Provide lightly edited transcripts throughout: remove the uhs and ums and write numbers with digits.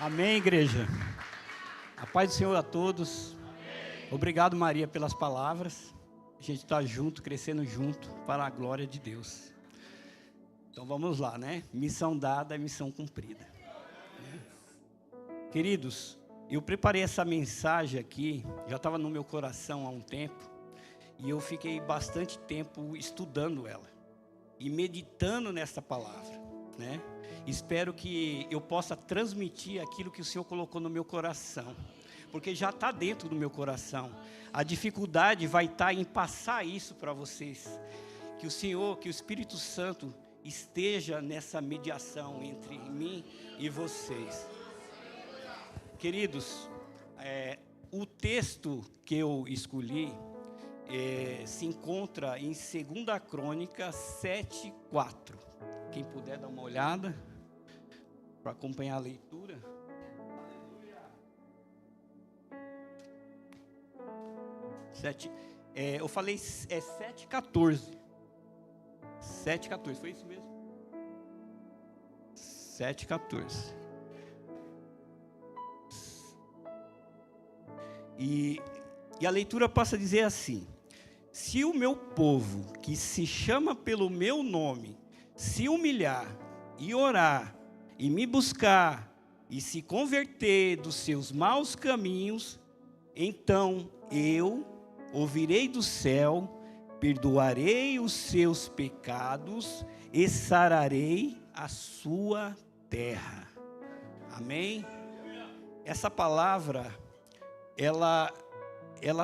Amém, igreja. A paz do Senhor a todos. Obrigado, Maria, pelas palavras. A gente está junto, crescendo junto, para a glória de Deus. Então vamos lá, né? Missão dada é missão cumprida. Queridos, eu preparei essa mensagem aqui, já estava no meu coração há um tempo, e eu fiquei bastante tempo estudando ela e meditando nessa palavra, né? Espero que eu possa transmitir aquilo que o Senhor colocou no meu coração, porque já está dentro do meu coração. A dificuldade vai estar em passar isso para vocês. Que o Senhor, que o Espírito Santo esteja nessa mediação entre mim e vocês. Queridos, o texto que eu escolhi se encontra em 2 Crônicas 7:4. Quem puder dar uma olhada para acompanhar a leitura. Eu falei 7:14. 7:14, foi isso mesmo? 7:14. E a leitura passa a dizer assim: se o meu povo, que se chama pelo meu nome, se humilhar e orar, e me buscar, e se converter dos seus maus caminhos, então eu ouvirei do céu, perdoarei os seus pecados e sararei a sua terra. Amém? Essa palavra, ela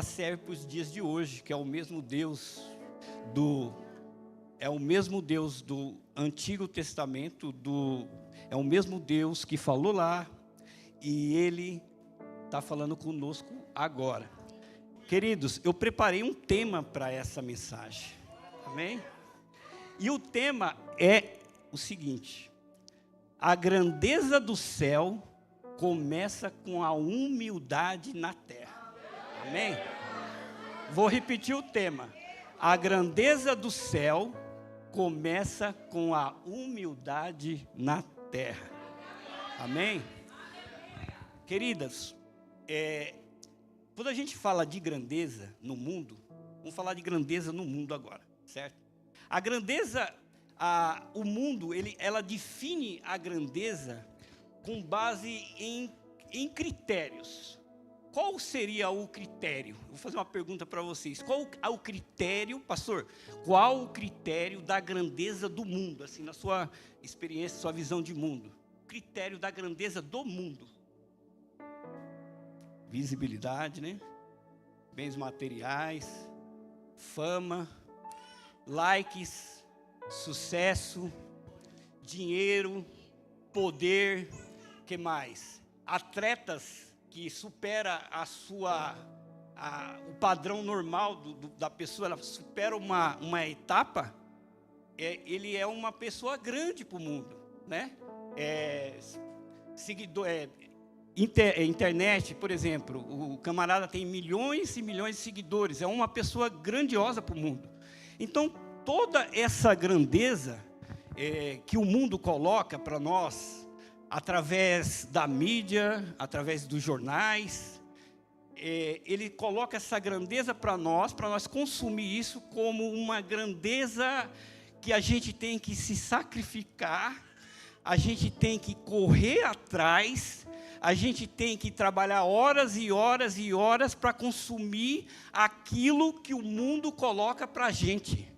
serve para os dias de hoje, que é o mesmo Deus do Antigo Testamento, é o mesmo Deus que falou lá, e Ele está falando conosco agora. Queridos, eu preparei um tema para essa mensagem, amém? E o tema é o seguinte: a grandeza do céu começa com a humildade na terra, amém? Vou repetir o tema: a grandeza do céu começa com a humildade na terra, amém? Queridas, quando a gente fala de grandeza no mundo, vamos falar de grandeza no mundo agora, certo? A grandeza, o mundo, ela define a grandeza com base em critérios. Qual seria o critério? Vou fazer uma pergunta para vocês. Qual é o critério, pastor? Qual o critério da grandeza do mundo, assim, na sua experiência, sua visão de mundo? O critério da grandeza do mundo. Visibilidade, né? Bens materiais, fama, likes, sucesso, dinheiro, poder, que mais? Atletas que supera o padrão normal da pessoa, ela supera uma etapa, ele é uma pessoa grande para o mundo, né? Internet, por exemplo, o camarada tem milhões e milhões de seguidores, é uma pessoa grandiosa para o mundo. Então, toda essa grandeza que o mundo coloca para nós, através da mídia, através dos jornais, ele coloca essa grandeza para nós consumir isso como uma grandeza que a gente tem que se sacrificar, a gente tem que correr atrás, a gente tem que trabalhar horas e horas e horas para consumir aquilo que o mundo coloca para a gente.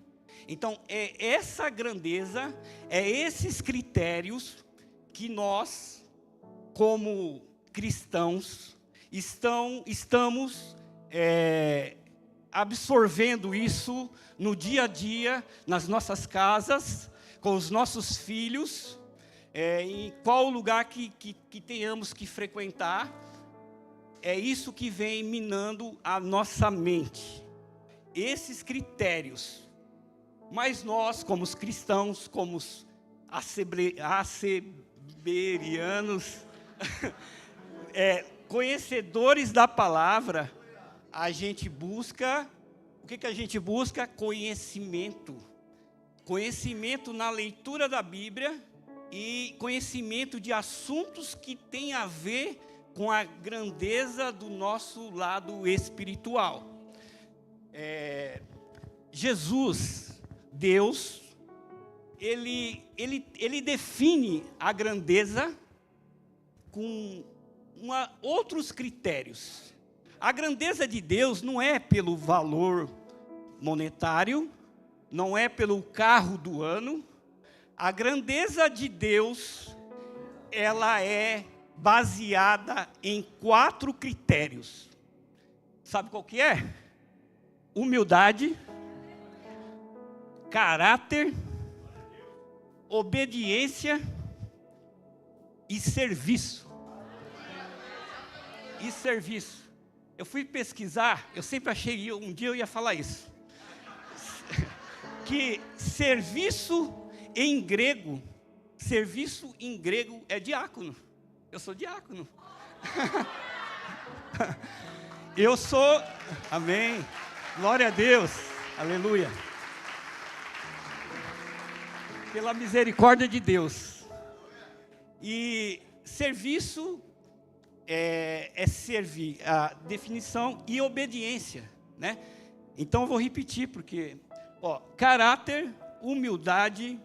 Então, é essa grandeza, esses critérios que nós, como cristãos, estamos absorvendo isso no dia a dia, nas nossas casas, com os nossos filhos, em qual lugar que tenhamos que frequentar. É isso que vem minando a nossa mente, esses critérios. Mas nós, como os cristãos, como os asseberianos, conhecedores da palavra, a gente busca, o que a gente busca? Conhecimento. Conhecimento na leitura da Bíblia e conhecimento de assuntos que têm a ver com a grandeza do nosso lado espiritual. Jesus, Deus, ele define a grandeza com outros critérios. A grandeza de Deus não é pelo valor monetário, não é pelo carro do ano. A grandeza de Deus, ela é baseada em 4 critérios. Sabe qual que é? Humildade, caráter, obediência e serviço. E serviço. Eu fui pesquisar, eu sempre achei, um dia eu ia falar isso. Que serviço em grego é diácono. Eu sou diácono. Eu sou, amém, glória a Deus, aleluia. Pela misericórdia de Deus. E serviço é servir, a definição, e obediência, né? Então eu vou repetir, porque, caráter, humildade,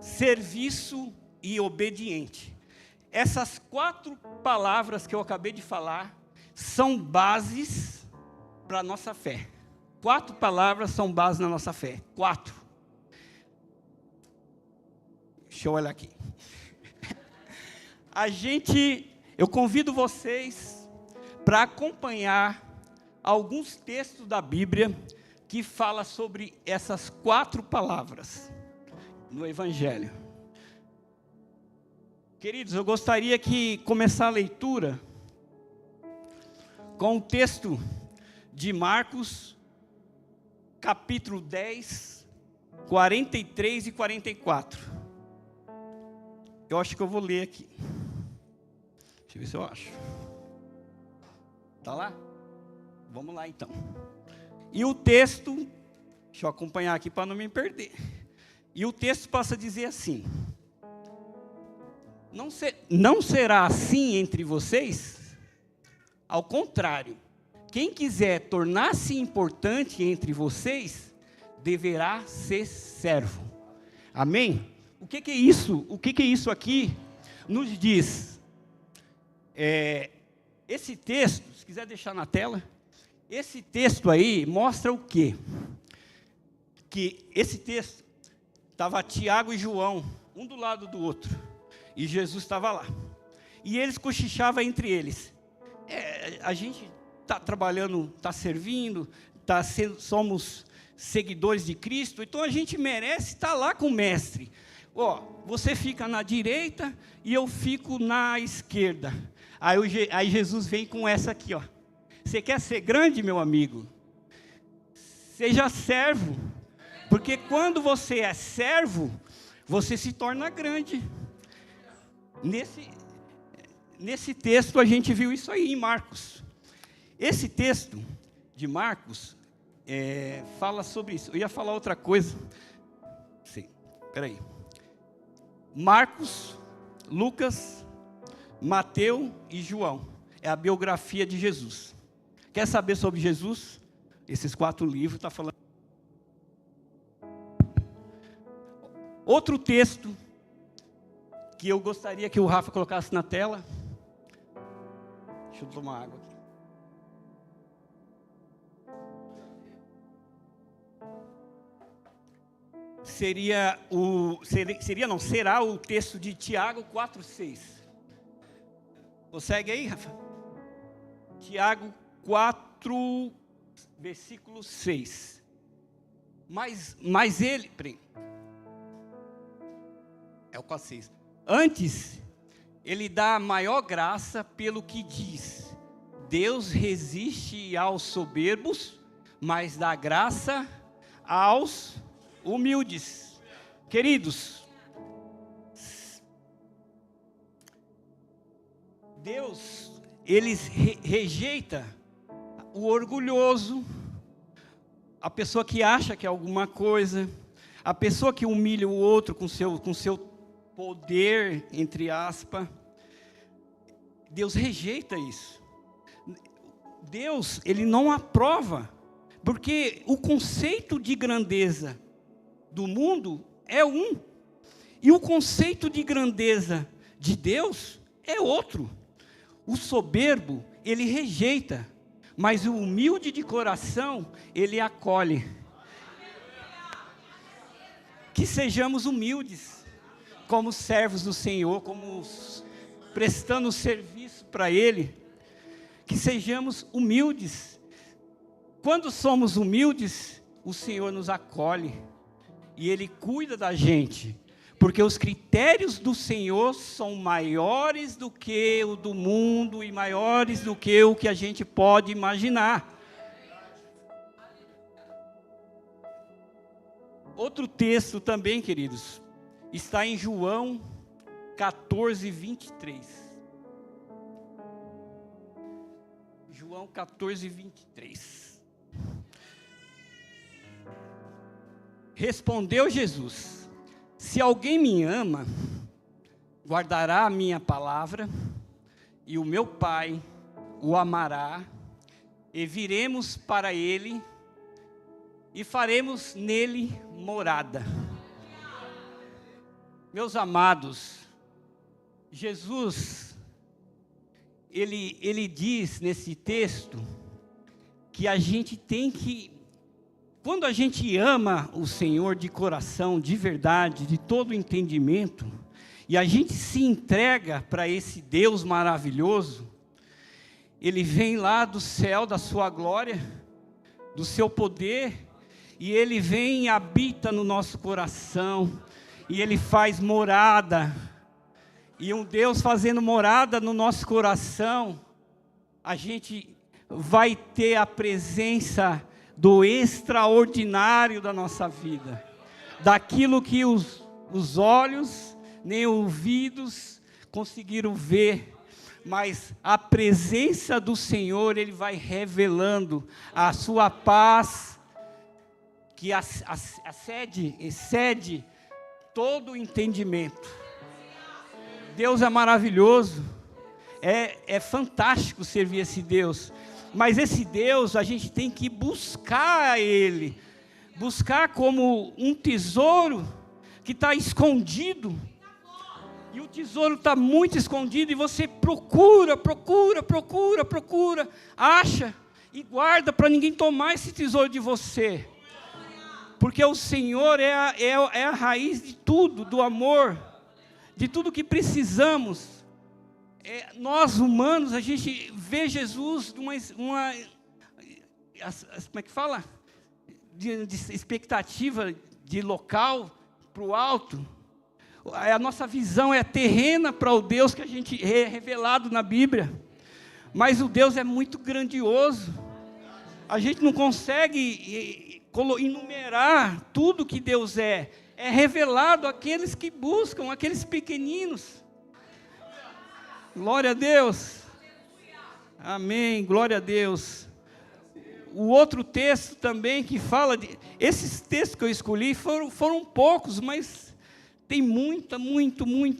serviço e obediente. Essas 4 palavras que eu acabei de falar são bases para a nossa fé. 4 palavras são bases na nossa fé. 4. Deixa eu olhar aqui. Eu convido vocês para acompanhar alguns textos da Bíblia que fala sobre essas 4 palavras no Evangelho. Queridos, eu gostaria que começar a leitura com o texto de Marcos, capítulo 10, 43 e 44. Eu acho que eu vou ler aqui. Deixa eu ver se eu acho. Está lá? Vamos lá então. E o texto, deixa eu acompanhar aqui para não me perder. E o texto passa a dizer assim: não será assim entre vocês? Ao contrário, quem quiser tornar-se importante entre vocês, deverá ser servo. Amém? O que é isso? O que é isso aqui nos diz? Esse texto, se quiser deixar na tela, esse texto aí mostra o quê? Que esse texto estava Tiago e João, um do lado do outro, e Jesus estava lá. E eles cochichavam entre eles. A gente está trabalhando, está servindo, somos seguidores de Cristo, então a gente merece estar lá com o mestre. Você fica na direita e eu fico na esquerda. Aí Jesus vem com essa aqui, Você quer ser grande, meu amigo? Seja servo. Porque quando você é servo, você se torna grande. Nesse texto a gente viu isso aí em Marcos. Esse texto de Marcos fala sobre isso. Eu ia falar outra coisa. Sim, peraí. Marcos, Lucas, Mateus e João. É a biografia de Jesus. Quer saber sobre Jesus? Esses 4 livros estão falando. Outro texto que eu gostaria que o Rafa colocasse na tela. Deixa eu tomar água aqui. Será o texto de Tiago 4:6. Consegue aí, Rafa? Tiago 4, versículo 6. Mas ele... É o 4:6. Antes, ele dá a maior graça pelo que diz: Deus resiste aos soberbos, mas dá graça aos humildes. Queridos, Deus, ele rejeita o orgulhoso, a pessoa que acha que é alguma coisa, a pessoa que humilha o outro com seu poder, entre aspas, Deus rejeita isso. Deus, Ele não aprova, porque o conceito de grandeza do mundo é um, e o conceito de grandeza de Deus é outro. O soberbo, ele rejeita, mas o humilde de coração, ele acolhe. Que sejamos humildes, como servos do Senhor, como prestando serviço para Ele, que sejamos humildes. Quando somos humildes, o Senhor nos acolhe, e Ele cuida da gente, porque os critérios do Senhor são maiores do que o do mundo, e maiores do que o que a gente pode imaginar. Outro texto também, queridos, está em João 14, 23. João 14, 23. Respondeu Jesus: se alguém me ama, guardará a minha palavra, e o meu Pai o amará, e viremos para ele, e faremos nele morada. Meus amados, Jesus, ele diz nesse texto, que a gente tem que, quando a gente ama o Senhor de coração, de verdade, de todo entendimento, e a gente se entrega para esse Deus maravilhoso, Ele vem lá do céu, da sua glória, do seu poder, e Ele vem e habita no nosso coração, e Ele faz morada, e um Deus fazendo morada no nosso coração, a gente vai ter a presença do extraordinário da nossa vida, daquilo que os olhos, nem ouvidos conseguiram ver, mas a presença do Senhor, Ele vai revelando a sua paz, que excede todo o entendimento. Deus é maravilhoso, é fantástico servir esse Deus, mas esse Deus a gente tem que buscar Ele, buscar como um tesouro que está escondido, e o tesouro está muito escondido, e você procura, acha, e guarda para ninguém tomar esse tesouro de você, porque o Senhor é a raiz de tudo, do amor, de tudo que precisamos. Nós humanos, a gente vê Jesus como é que fala? De expectativa de local para o alto. A nossa visão é terrena para o Deus que a gente é revelado na Bíblia, mas o Deus é muito grandioso, a gente não consegue enumerar tudo que Deus é revelado àqueles que buscam, aqueles pequeninos. Glória a Deus, amém, glória a Deus. O outro texto também que fala, esses textos que eu escolhi foram poucos, mas tem muito,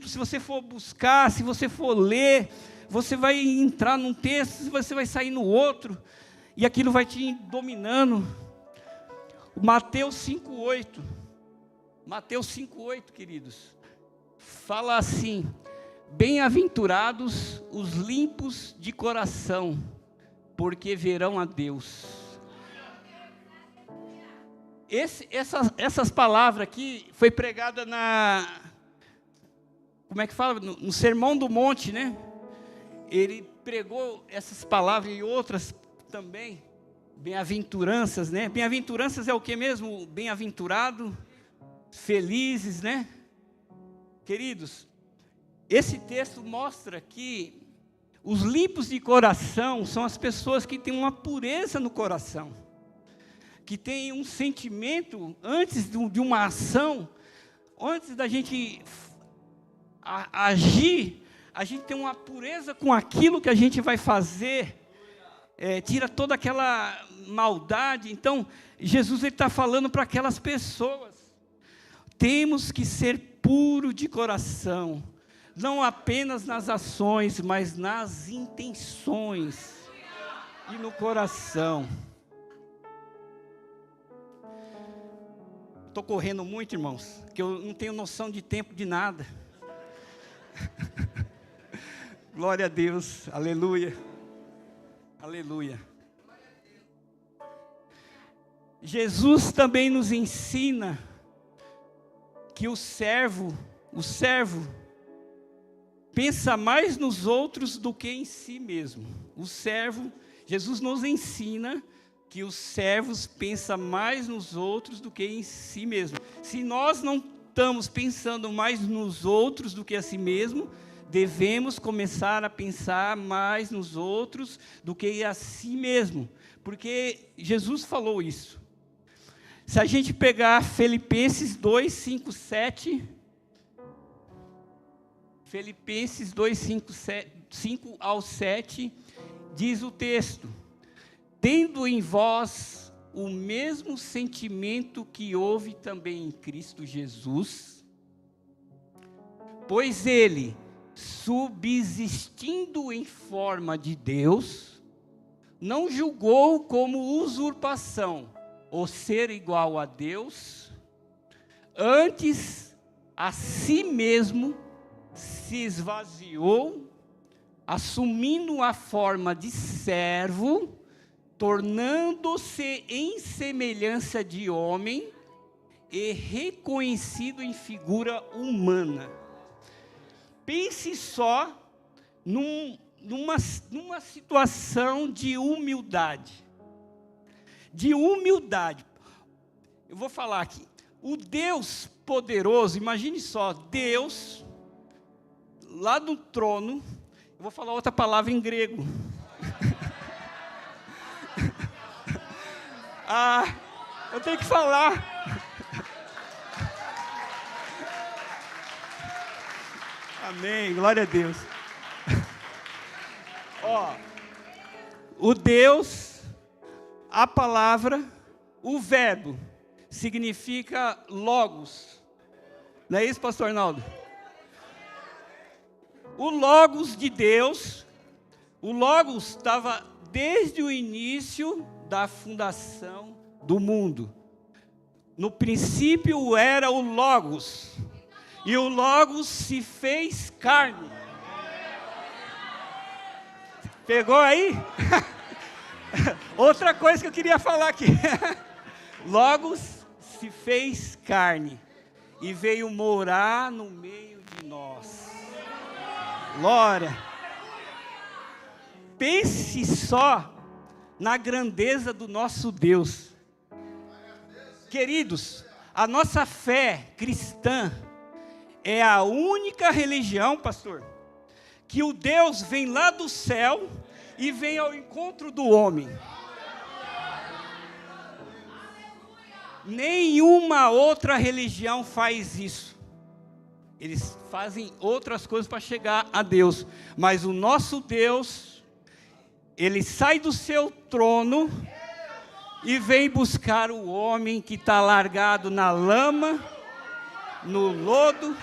se você for buscar, se você for ler, você vai entrar num texto, você vai sair no outro, e aquilo vai te dominando. Mateus 5,8, queridos, fala assim: bem-aventurados os limpos de coração, porque verão a Deus. Essas palavras aqui foi pregada como é que fala? No Sermão do Monte, né? Ele pregou essas palavras e outras também. Bem-aventuranças, né? Bem-aventuranças é o que mesmo? Bem-aventurado, felizes, né? Queridos, esse texto mostra que os limpos de coração são as pessoas que têm uma pureza no coração, que têm um sentimento antes de uma ação, antes da gente agir, a gente tem uma pureza com aquilo que a gente vai fazer, tira toda aquela maldade. Então, Jesus está falando para aquelas pessoas, temos que ser puro de coração, não apenas nas ações, mas nas intenções e no coração. Estou correndo muito, irmãos, que eu não tenho noção de tempo de nada. Glória a Deus, aleluia, aleluia. Jesus também nos ensina que o servo pensa mais nos outros do que em si mesmo. Jesus nos ensina que os servos pensam mais nos outros do que em si mesmo. Se nós não estamos pensando mais nos outros do que a si mesmo, devemos começar a pensar mais nos outros do que a si mesmo, porque Jesus falou isso. Se a gente pegar Filipenses 2, 5, 7, Filipenses 2, 5 ao 7, diz o texto: tendo em vós o mesmo sentimento que houve também em Cristo Jesus, pois ele, subsistindo em forma de Deus, não julgou como usurpação o ser igual a Deus, antes a si mesmo se esvaziou, assumindo a forma de servo, tornando-se em semelhança de homem e reconhecido em figura humana. Pense só numa situação de humildade. De humildade. Eu vou falar aqui. O Deus poderoso, imagine só, Deus, lá no trono, eu vou falar outra palavra em grego. Eu tenho que falar. Amém, glória a Deus. O Deus, a palavra, o verbo, significa logos. Não é isso, pastor Arnaldo? O logos de Deus, o logos estava desde o início da fundação do mundo. No princípio era o logos. E o Logos se fez carne. Pegou aí? Outra coisa que eu queria falar aqui. Logos se fez carne e veio morar no meio de nós. Glória. Pense só na grandeza do nosso Deus. Queridos, a nossa fé cristã é a única religião, pastor, que o Deus vem lá do céu e vem ao encontro do homem. Nenhuma outra religião faz isso. Eles fazem outras coisas para chegar a Deus. Mas o nosso Deus, Ele sai do seu trono e vem buscar o homem que está largado na lama, no lodo,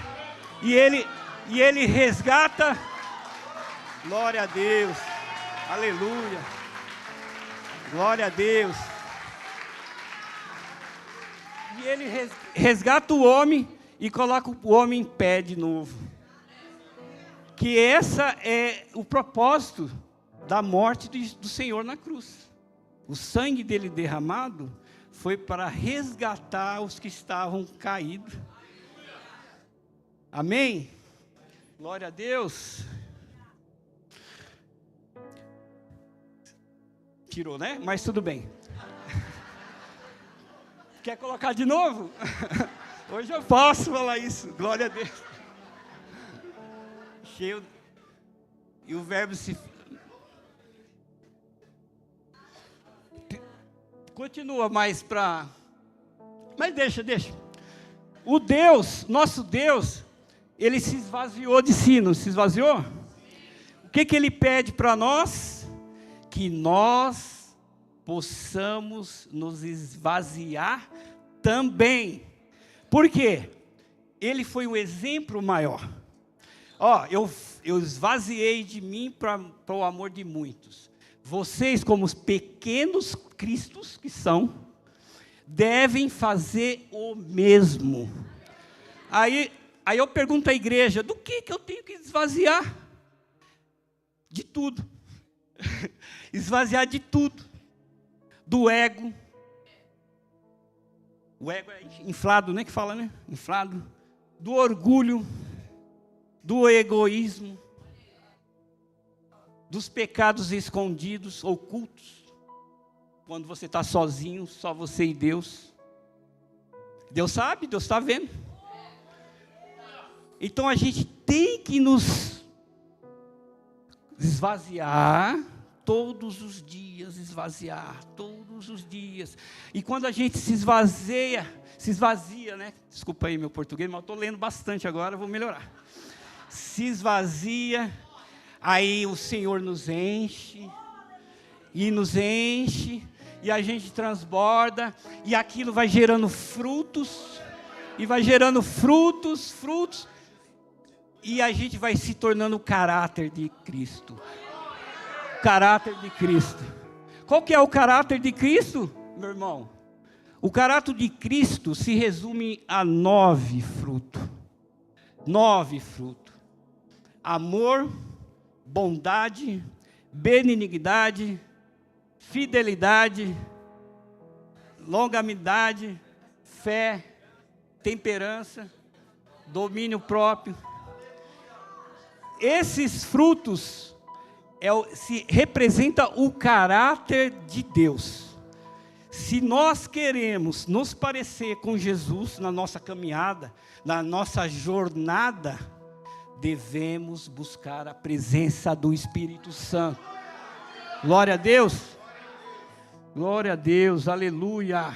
e ele resgata. Glória a Deus, aleluia, glória a Deus. E ele resgata o homem e coloca o homem em pé de novo. Que essa é o propósito da morte do Senhor na cruz. O sangue dele derramado foi para resgatar os que estavam caídos. Amém? Glória a Deus. Tirou, né? Mas tudo bem. Quer colocar de novo? Hoje eu posso falar isso. Glória a Deus. Cheio. E o verbo se... Continua mais para... Mas deixa. O Deus, nosso Deus... Ele se esvaziou de si, não se esvaziou? O que ele pede para nós? Que nós possamos nos esvaziar também. Por quê? ele foi o exemplo maior. Ó, eu esvaziei de mim para o amor de muitos. Vocês, como os pequenos cristos que são, devem fazer o mesmo. Aí eu pergunto à igreja, do que eu tenho que esvaziar? De tudo. Esvaziar de tudo. Do ego. O ego é inflado, né? Que fala, né? Inflado. Do orgulho. Do egoísmo. Dos pecados escondidos, ocultos. Quando você está sozinho, só você e Deus. Deus sabe, Deus está vendo. Então a gente tem que nos esvaziar todos os dias, esvaziar todos os dias. E quando a gente se esvazia, né? Desculpa aí meu português, mas eu estou lendo bastante agora, vou melhorar. Se esvazia, aí o Senhor nos enche, e a gente transborda, e aquilo vai gerando frutos, e a gente vai se tornando o caráter de Cristo. O caráter de Cristo. Qual que é o caráter de Cristo, meu irmão? O caráter de Cristo se resume a 9 frutos. 9 frutos. Amor, bondade, benignidade, fidelidade, longanimidade, fé, temperança, domínio próprio. Esses frutos se representa o caráter de Deus. Se nós queremos nos parecer com Jesus na nossa caminhada, na nossa jornada, devemos buscar a presença do Espírito Santo. Glória a Deus. Glória a Deus, aleluia.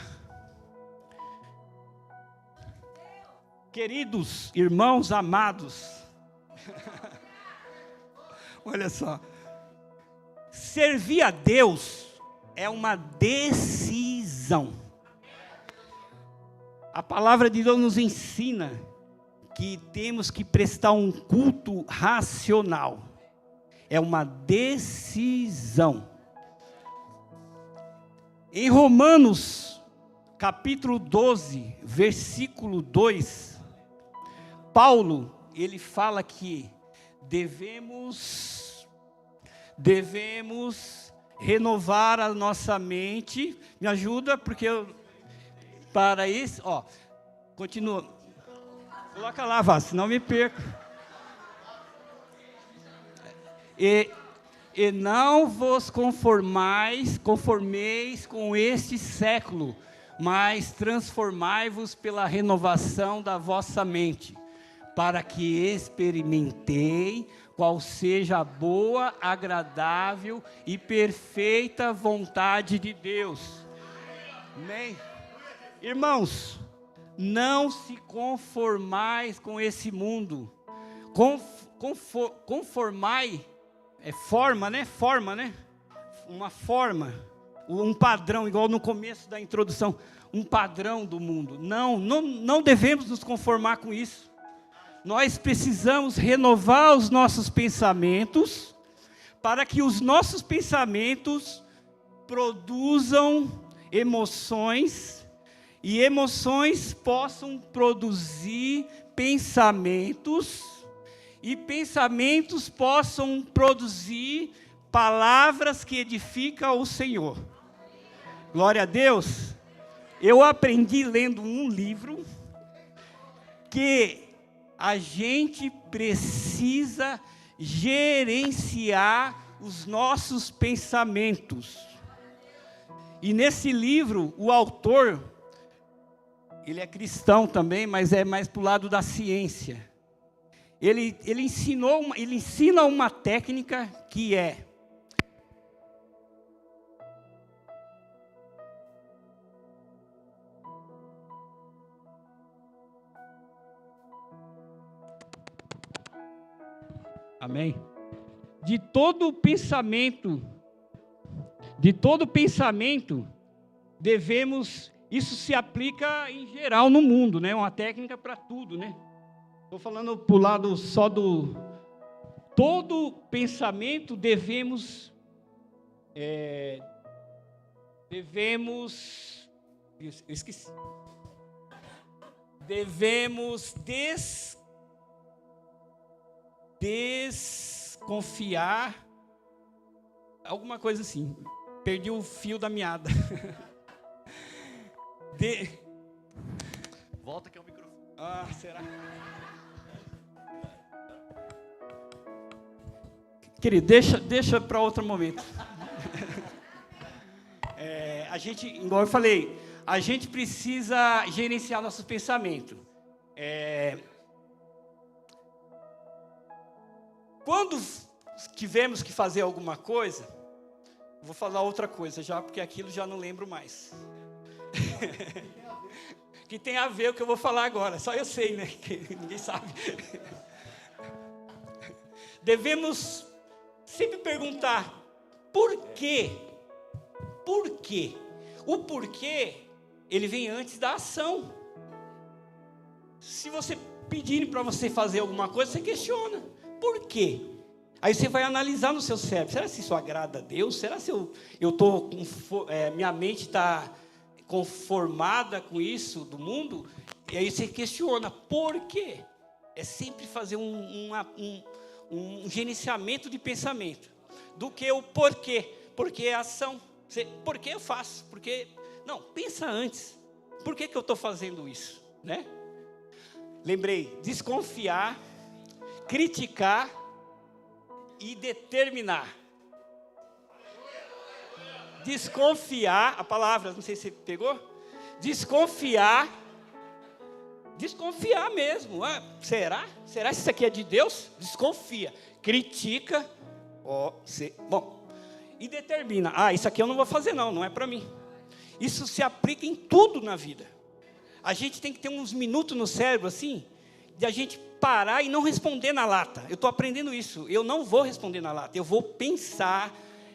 Queridos irmãos amados, olha só, servir a Deus é uma decisão. A palavra de Deus nos ensina que temos que prestar um culto racional. É uma decisão. Em Romanos, capítulo 12, versículo 2, Paulo, ele fala que devemos renovar a nossa mente. Me ajuda, porque para isso, ó, continua. Coloca lá, Vá, senão me perco. E não vos conformeis com este século, mas transformai-vos pela renovação da vossa mente, para que experimentei qual seja a boa, agradável e perfeita vontade de Deus. Amém? Irmãos, não se conformais com esse mundo. Conformai é forma, né? Uma forma, um padrão, igual no começo da introdução, um padrão do mundo. Não devemos nos conformar com isso. Nós precisamos renovar os nossos pensamentos, para que os nossos pensamentos produzam emoções, e emoções possam produzir pensamentos, e pensamentos possam produzir palavras que edificam o Senhor. Glória a Deus. Eu aprendi lendo um livro que a gente precisa gerenciar os nossos pensamentos. E nesse livro, o autor, ele é cristão também, mas é mais para o lado da ciência. Ele ensina uma técnica que é: amém? De todo pensamento devemos, isso se aplica em geral no mundo, né? Uma técnica para tudo, né? Estou falando para o lado só do... Todo pensamento devemos... Eu esqueci. Devemos desconfiar... Alguma coisa assim. Perdi o fio da meada. Volta que é o microfone. Ah, será? Querido, deixa para outro momento. A gente, igual eu falei, a gente precisa gerenciar nossos pensamentos. Quando tivermos que fazer alguma coisa, vou falar outra coisa já, porque aquilo já não lembro mais. Que tem a ver com o que eu vou falar agora, só eu sei, né? Que ninguém sabe. Devemos sempre perguntar, por quê? Por quê? O porquê, ele vem antes da ação. Se você pedirem para você fazer alguma coisa, você questiona, por quê? Aí você vai analisar no seu cérebro, será que isso agrada a Deus? Será que minha mente está conformada com isso do mundo? E aí você questiona, por quê? É sempre fazer um gerenciamento de pensamento, do que o porquê. Porque é ação. Por que eu faço? Porque, não, pensa antes. Por que eu estou fazendo isso? Né? Lembrei, desconfiar, criticar e determinar. Desconfiar, a palavra, não sei se você pegou. Desconfiar mesmo. Será? Será que isso aqui é de Deus? Desconfia. Critica. Bom, e determina. Isso aqui eu não vou fazer não é para mim. Isso se aplica em tudo na vida. A gente tem que ter uns minutos no cérebro assim, de a gente parar e não responder na lata. Eu estou aprendendo isso. Eu não vou responder na lata. Eu vou pensar,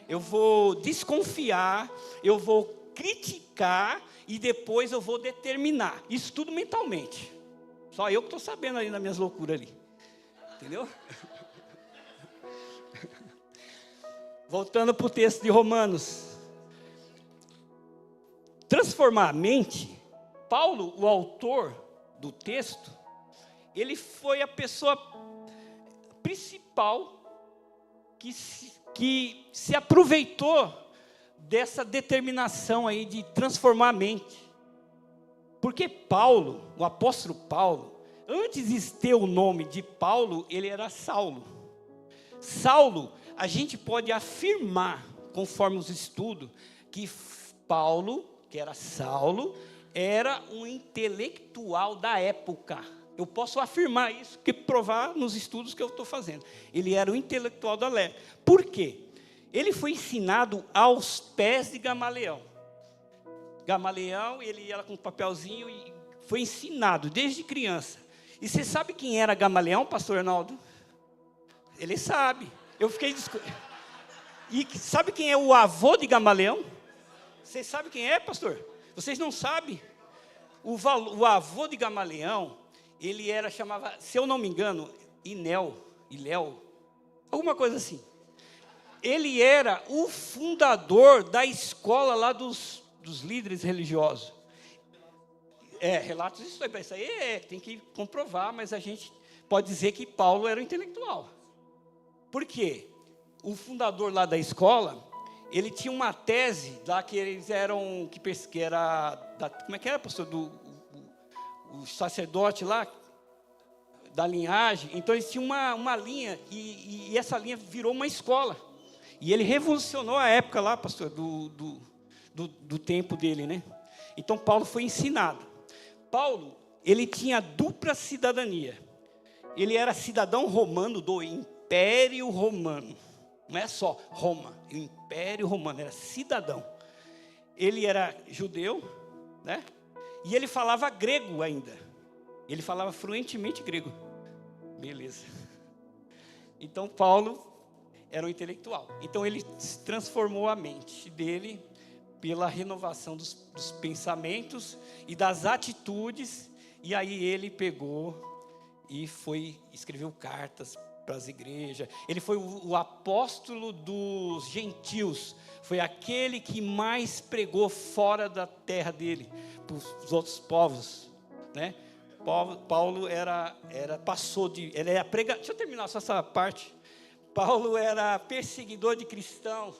eu vou desconfiar, eu vou criticar e depois eu vou determinar. Isso tudo mentalmente. Só eu que estou sabendo ali nas minhas loucuras ali. Entendeu? Voltando para o texto de Romanos. Transformar a mente. Paulo, o autor do texto, ele foi a pessoa principal que se aproveitou dessa determinação aí de transformar a mente. Porque Paulo, o apóstolo Paulo, antes de ter o nome de Paulo, ele era Saulo. Saulo, a gente pode afirmar, conforme os estudos, que Paulo, que era Saulo, era um intelectual da época. Eu posso afirmar isso, que provar nos estudos que eu estou fazendo. Ele era um intelectual da época. Por quê? Ele foi ensinado aos pés de Gamaliel. Gamaliel, ele ia com um papelzinho e foi ensinado desde criança. E você sabe quem era Gamaliel, pastor Arnaldo? Ele sabe. Eu fiquei... E sabe quem é o avô de Gamaliel? Vocês sabem quem é, pastor? Vocês não sabem? O avô de Gamaliel, ele chamava, se eu não me engano, Iléu, alguma coisa assim. Ele era o fundador da escola lá dos líderes religiosos. Relatos históricos. Isso aí tem que comprovar, mas a gente pode dizer que Paulo era um intelectual. Por quê? O fundador lá da escola, ele tinha uma tese lá que eles eram, que era, como é que era, pastor? O sacerdote lá, da linhagem. Então eles tinham uma linha, e essa linha virou uma escola. E ele revolucionou a época lá, pastor, do tempo dele, né? Então Paulo foi ensinado. Paulo, ele tinha dupla cidadania. Ele era cidadão romano do Império Romano. Não é só Roma, o Império Romano, era cidadão. Ele era judeu, né? E ele falava grego ainda. Ele falava fluentemente grego. Beleza. Então Paulo era um intelectual. Então ele transformou a mente dele pela renovação dos pensamentos e das atitudes. E aí ele pegou e escreveu cartas para as igrejas. Ele foi o apóstolo dos gentios, foi aquele que mais pregou fora da terra dele, para os outros povos, né? Paulo ele era deixa eu terminar só essa parte. Paulo era perseguidor de cristãos,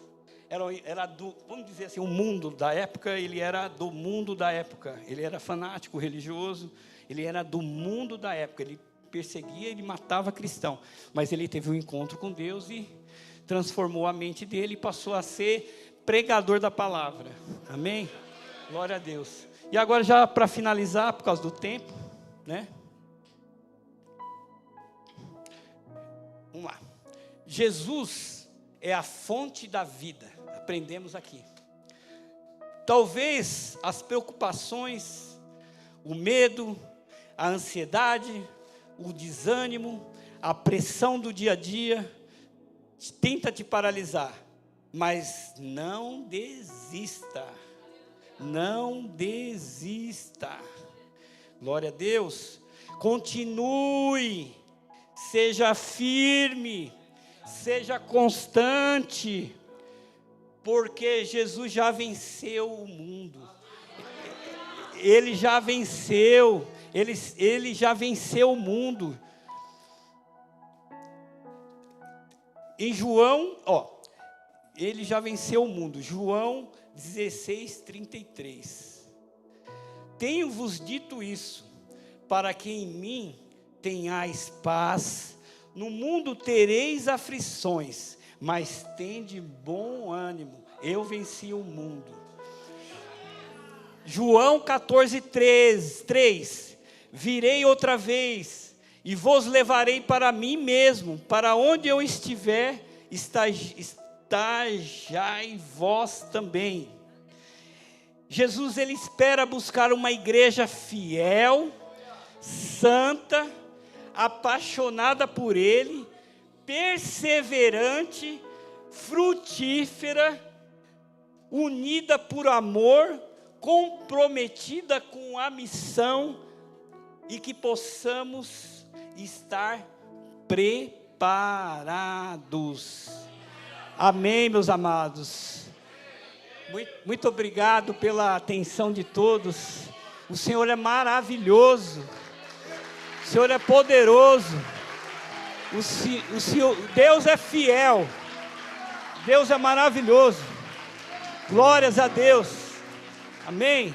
vamos dizer assim, o mundo da época, ele era do mundo da época, ele era fanático religioso, ele era do mundo da época, ele perseguia, ele matava cristão, mas ele teve um encontro com Deus e transformou a mente dele e passou a ser pregador da palavra, amém? Glória a Deus. E agora, já para finalizar, por causa do tempo, né? Vamos lá. Jesus é a fonte da vida, aprendemos aqui. Talvez as preocupações, o medo, a ansiedade, o desânimo, a pressão do dia a dia, tenta te paralisar, mas não desista, não desista, glória a Deus, continue, seja firme, seja constante, porque Jesus já venceu o mundo, Ele já venceu, Ele já venceu o mundo. Em João, Ele já venceu o mundo, João 16:33. Tenho-vos dito isso, para que em mim tenhais paz. No mundo tereis aflições, mas tende bom ânimo, eu venci o mundo. João 14:3. Virei outra vez, e vos levarei para mim mesmo, para onde eu estiver, estajai vós também. Jesus, Ele espera buscar uma igreja fiel, santa, apaixonada por Ele, perseverante, frutífera, unida por amor, comprometida com a missão, e que possamos estar preparados. Amém, meus amados. Muito obrigado pela atenção de todos. O Senhor é maravilhoso. O Senhor é poderoso. O Senhor, Deus é fiel. Deus é maravilhoso. Glórias a Deus. Amém.